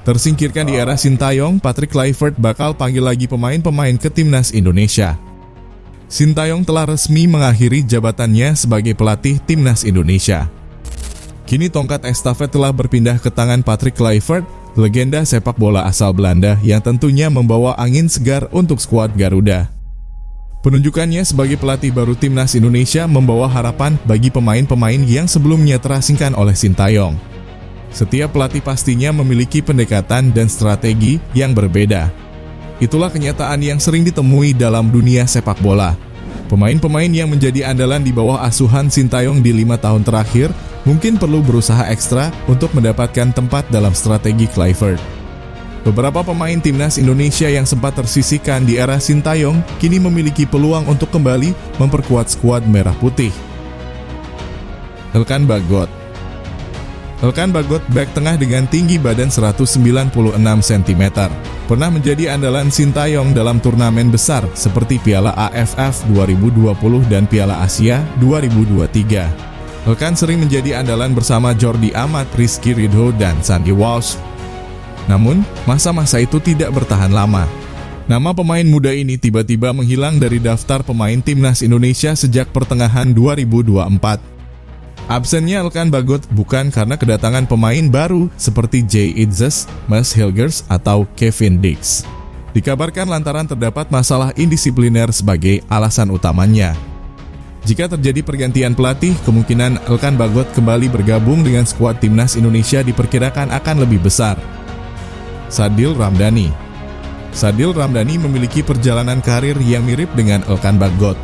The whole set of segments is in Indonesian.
Tersingkirkan di era Sintayong, Patrick Kluivert bakal panggil lagi pemain-pemain ke timnas Indonesia. Sintayong telah resmi mengakhiri jabatannya sebagai pelatih timnas Indonesia. Kini tongkat estafet telah berpindah ke tangan Patrick Kluivert, legenda sepak bola asal Belanda yang tentunya membawa angin segar untuk skuad Garuda. Penunjukannya sebagai pelatih baru timnas Indonesia membawa harapan bagi pemain-pemain yang sebelumnya terasingkan oleh Sintayong. Setiap pelatih pastinya memiliki pendekatan dan strategi yang berbeda. Itulah kenyataan yang sering ditemui dalam dunia sepak bola. Pemain-pemain yang menjadi andalan di bawah asuhan Sintayong di 5 tahun terakhir mungkin perlu berusaha ekstra untuk mendapatkan tempat dalam strategi Kluivert. Beberapa pemain timnas Indonesia yang sempat tersisihkan di era Sintayong kini memiliki peluang untuk kembali memperkuat skuad merah putih. Elkan Bagot. Elkan Bagot, bek tengah dengan tinggi badan 196 cm, pernah menjadi andalan Sintayong dalam turnamen besar seperti Piala AFF 2020 dan Piala Asia 2023. Elkan sering menjadi andalan bersama Jordi Amat, Rizky Ridho, dan Sandy Walsh. Namun, masa-masa itu tidak bertahan lama. Nama pemain muda ini tiba-tiba menghilang dari daftar pemain timnas Indonesia sejak pertengahan 2024. Absennya Elkan Bagot bukan karena kedatangan pemain baru seperti Jay Itzes, Mads Hilgers, atau Kevin Dix. Dikabarkan lantaran terdapat masalah indisipliner sebagai alasan utamanya. Jika terjadi pergantian pelatih, kemungkinan Elkan Bagot kembali bergabung dengan skuad timnas Indonesia diperkirakan akan lebih besar. Sadil Ramdhani. Sadil Ramdhani memiliki perjalanan karir yang mirip dengan Elkan Bagot.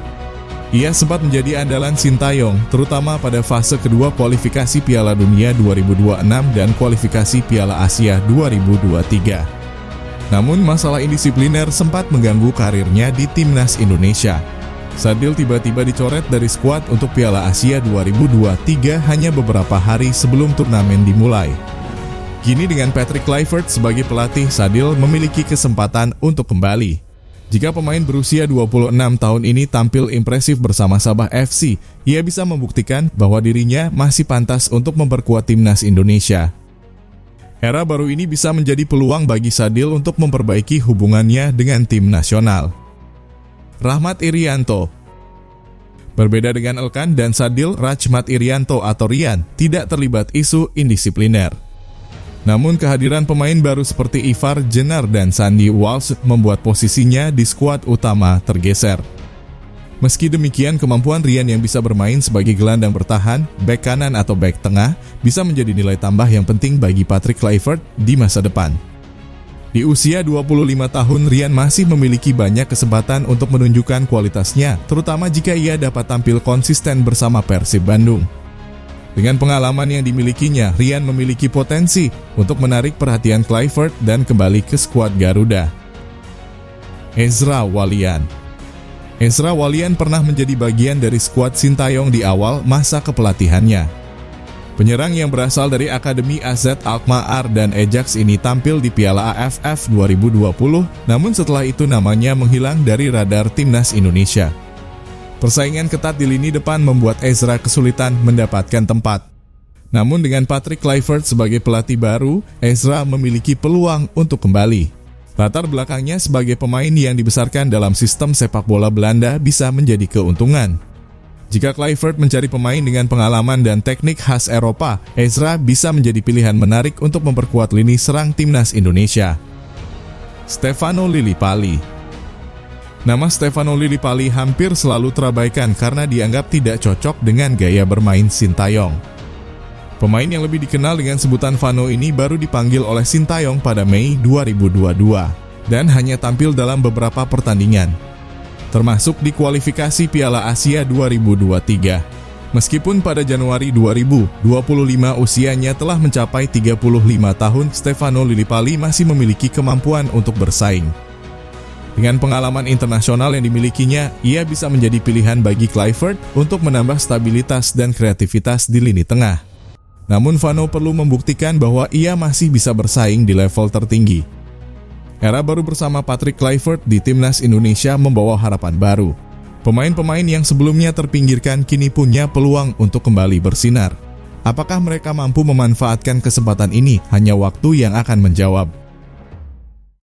Ia sempat menjadi andalan Sintayong, terutama pada fase kedua kualifikasi Piala Dunia 2026 dan kualifikasi Piala Asia 2023. Namun masalah indisipliner sempat mengganggu karirnya di timnas Indonesia. Sadil tiba-tiba dicoret dari skuad untuk Piala Asia 2023 hanya beberapa hari sebelum turnamen dimulai. Kini dengan Patrick Kluivert sebagai pelatih, Sadil memiliki kesempatan untuk kembali. Jika pemain berusia 26 tahun ini tampil impresif bersama Sabah FC, ia bisa membuktikan bahwa dirinya masih pantas untuk memperkuat timnas Indonesia. Era baru ini bisa menjadi peluang bagi Sadil untuk memperbaiki hubungannya dengan tim nasional. Rahmat Irianto. Berbeda dengan Elkan dan Sadil, Rachmat Irianto atau Rian tidak terlibat isu indisipliner. Namun kehadiran pemain baru seperti Ivar Jenner dan Sandy Walsh membuat posisinya di skuad utama tergeser. Meski demikian, kemampuan Rian yang bisa bermain sebagai gelandang bertahan, bek kanan atau bek tengah bisa menjadi nilai tambah yang penting bagi Patrick Kluivert di masa depan. Di usia 25 tahun, Rian masih memiliki banyak kesempatan untuk menunjukkan kualitasnya, terutama jika ia dapat tampil konsisten bersama Persib Bandung. Dengan pengalaman yang dimilikinya, Rian memiliki potensi untuk menarik perhatian Kluivert dan kembali ke skuad Garuda. Ezra Walian. Ezra Walian pernah menjadi bagian dari skuad Sintayong di awal masa kepelatihannya. Penyerang yang berasal dari Akademi AZ Alkmaar dan Ajax ini tampil di Piala AFF 2020, namun setelah itu namanya menghilang dari radar timnas Indonesia. Persaingan ketat di lini depan membuat Ezra kesulitan mendapatkan tempat. Namun dengan Patrick Kluivert sebagai pelatih baru, Ezra memiliki peluang untuk kembali. Latar belakangnya sebagai pemain yang dibesarkan dalam sistem sepak bola Belanda bisa menjadi keuntungan. Jika Kluivert mencari pemain dengan pengalaman dan teknik khas Eropa, Ezra bisa menjadi pilihan menarik untuk memperkuat lini serang timnas Indonesia. Stefano Lillipali. Nama Stefano Lillipali hampir selalu terabaikan karena dianggap tidak cocok dengan gaya bermain Sintayong. Pemain yang lebih dikenal dengan sebutan Vano ini baru dipanggil oleh Sintayong pada Mei 2022 dan hanya tampil dalam beberapa pertandingan, termasuk di kualifikasi Piala Asia 2023. Meskipun pada Januari 2025 usianya telah mencapai 35 tahun, Stefano Lillipali masih memiliki kemampuan untuk bersaing. Dengan pengalaman internasional yang dimilikinya, ia bisa menjadi pilihan bagi Kluivert untuk menambah stabilitas dan kreativitas di lini tengah. Namun Vano perlu membuktikan bahwa ia masih bisa bersaing di level tertinggi. Era baru bersama Patrick Kluivert di timnas Indonesia membawa harapan baru. Pemain-pemain yang sebelumnya terpinggirkan kini punya peluang untuk kembali bersinar. Apakah mereka mampu memanfaatkan kesempatan ini? Hanya waktu yang akan menjawab.